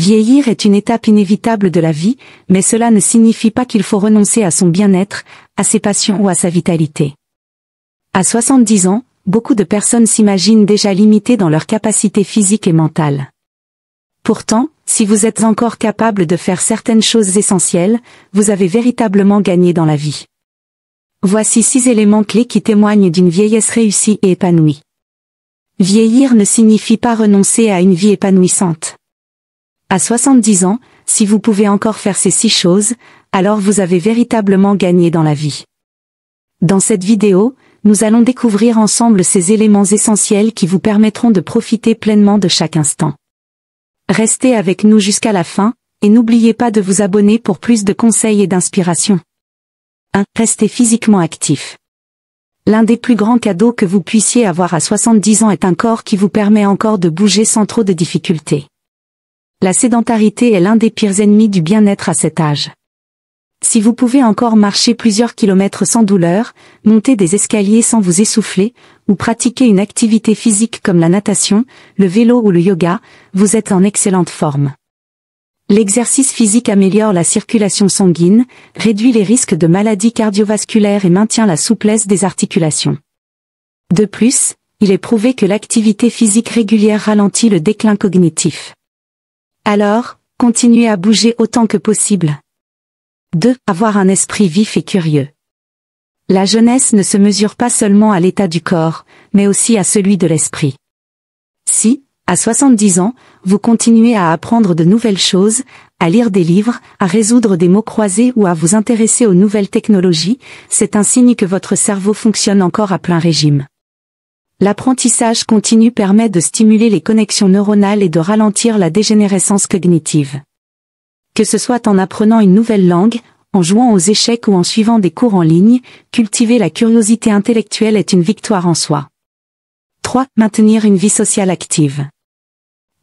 Vieillir est une étape inévitable de la vie, mais cela ne signifie pas qu'il faut renoncer à son bien-être, à ses passions ou à sa vitalité. À 70 ans, beaucoup de personnes s'imaginent déjà limitées dans leurs capacités physiques et mentales. Pourtant, si vous êtes encore capable de faire certaines choses essentielles, vous avez véritablement gagné dans la vie. Voici 6 éléments clés qui témoignent d'une vieillesse réussie et épanouie. Vieillir ne signifie pas renoncer à une vie épanouissante. À 70 ans, si vous pouvez encore faire ces 6 choses, alors vous avez véritablement gagné dans la vie. Dans cette vidéo, nous allons découvrir ensemble ces éléments essentiels qui vous permettront de profiter pleinement de chaque instant. Restez avec nous jusqu'à la fin, et n'oubliez pas de vous abonner pour plus de conseils et d'inspiration. 1. Restez physiquement actif. L'un des plus grands cadeaux que vous puissiez avoir à 70 ans est un corps qui vous permet encore de bouger sans trop de difficultés. La sédentarité est l'un des pires ennemis du bien-être à cet âge. Si vous pouvez encore marcher plusieurs kilomètres sans douleur, monter des escaliers sans vous essouffler, ou pratiquer une activité physique comme la natation, le vélo ou le yoga, vous êtes en excellente forme. L'exercice physique améliore la circulation sanguine, réduit les risques de maladies cardiovasculaires et maintient la souplesse des articulations. De plus, il est prouvé que l'activité physique régulière ralentit le déclin cognitif. Alors, continuez à bouger autant que possible. 2. Avoir un esprit vif et curieux. La jeunesse ne se mesure pas seulement à l'état du corps, mais aussi à celui de l'esprit. Si, à 70 ans, vous continuez à apprendre de nouvelles choses, à lire des livres, à résoudre des mots croisés ou à vous intéresser aux nouvelles technologies, c'est un signe que votre cerveau fonctionne encore à plein régime. L'apprentissage continu permet de stimuler les connexions neuronales et de ralentir la dégénérescence cognitive. Que ce soit en apprenant une nouvelle langue, en jouant aux échecs ou en suivant des cours en ligne, cultiver la curiosité intellectuelle est une victoire en soi. 3. Maintenir une vie sociale active.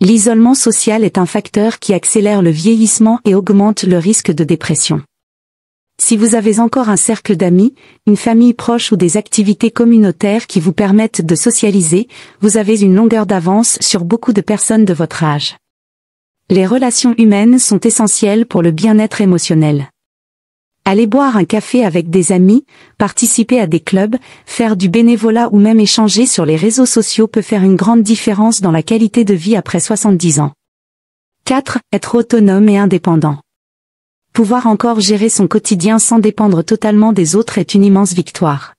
L'isolement social est un facteur qui accélère le vieillissement et augmente le risque de dépression. Si vous avez encore un cercle d'amis, une famille proche ou des activités communautaires qui vous permettent de socialiser, vous avez une longueur d'avance sur beaucoup de personnes de votre âge. Les relations humaines sont essentielles pour le bien-être émotionnel. Aller boire un café avec des amis, participer à des clubs, faire du bénévolat ou même échanger sur les réseaux sociaux peut faire une grande différence dans la qualité de vie après 70 ans. 4. Être autonome et indépendant. Pouvoir encore gérer son quotidien sans dépendre totalement des autres est une immense victoire.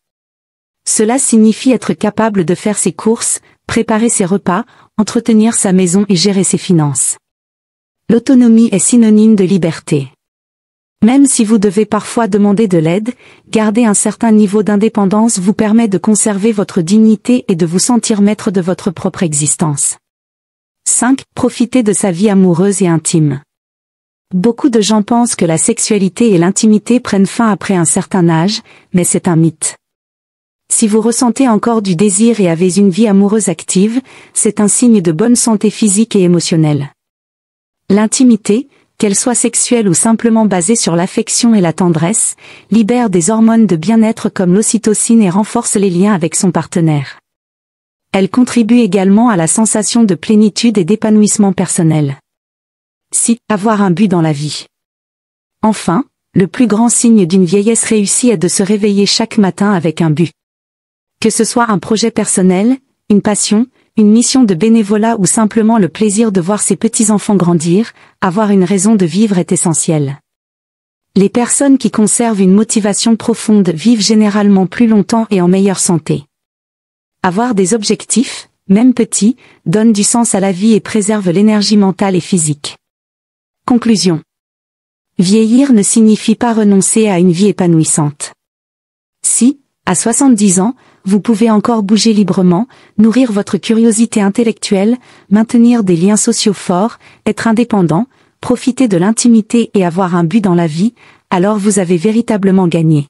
Cela signifie être capable de faire ses courses, préparer ses repas, entretenir sa maison et gérer ses finances. L'autonomie est synonyme de liberté. Même si vous devez parfois demander de l'aide, garder un certain niveau d'indépendance vous permet de conserver votre dignité et de vous sentir maître de votre propre existence. 5. Profiter de sa vie amoureuse et intime. Beaucoup de gens pensent que la sexualité et l'intimité prennent fin après un certain âge, mais c'est un mythe. Si vous ressentez encore du désir et avez une vie amoureuse active, c'est un signe de bonne santé physique et émotionnelle. L'intimité, qu'elle soit sexuelle ou simplement basée sur l'affection et la tendresse, libère des hormones de bien-être comme l'ocytocine et renforce les liens avec son partenaire. Elle contribue également à la sensation de plénitude et d'épanouissement personnel. 6. Avoir un but dans la vie. Enfin, le plus grand signe d'une vieillesse réussie est de se réveiller chaque matin avec un but. Que ce soit un projet personnel, une passion, une mission de bénévolat ou simplement le plaisir de voir ses petits-enfants grandir, avoir une raison de vivre est essentiel. Les personnes qui conservent une motivation profonde vivent généralement plus longtemps et en meilleure santé. Avoir des objectifs, même petits, donne du sens à la vie et préserve l'énergie mentale et physique. Conclusion. Vieillir ne signifie pas renoncer à une vie épanouissante. Si, à 70 ans, vous pouvez encore bouger librement, nourrir votre curiosité intellectuelle, maintenir des liens sociaux forts, être indépendant, profiter de l'intimité et avoir un but dans la vie, alors vous avez véritablement gagné.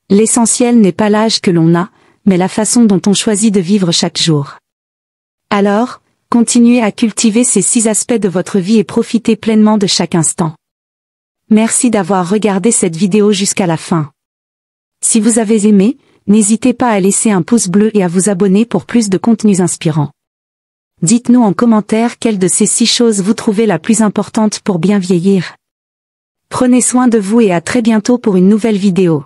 L'essentiel n'est pas l'âge que l'on a, mais la façon dont on choisit de vivre chaque jour. Alors, continuez à cultiver ces 6 aspects de votre vie et profitez pleinement de chaque instant. Merci d'avoir regardé cette vidéo jusqu'à la fin. Si vous avez aimé, n'hésitez pas à laisser un pouce bleu et à vous abonner pour plus de contenus inspirants. Dites-nous en commentaire quelle de ces 6 choses vous trouvez la plus importante pour bien vieillir. Prenez soin de vous et à très bientôt pour une nouvelle vidéo.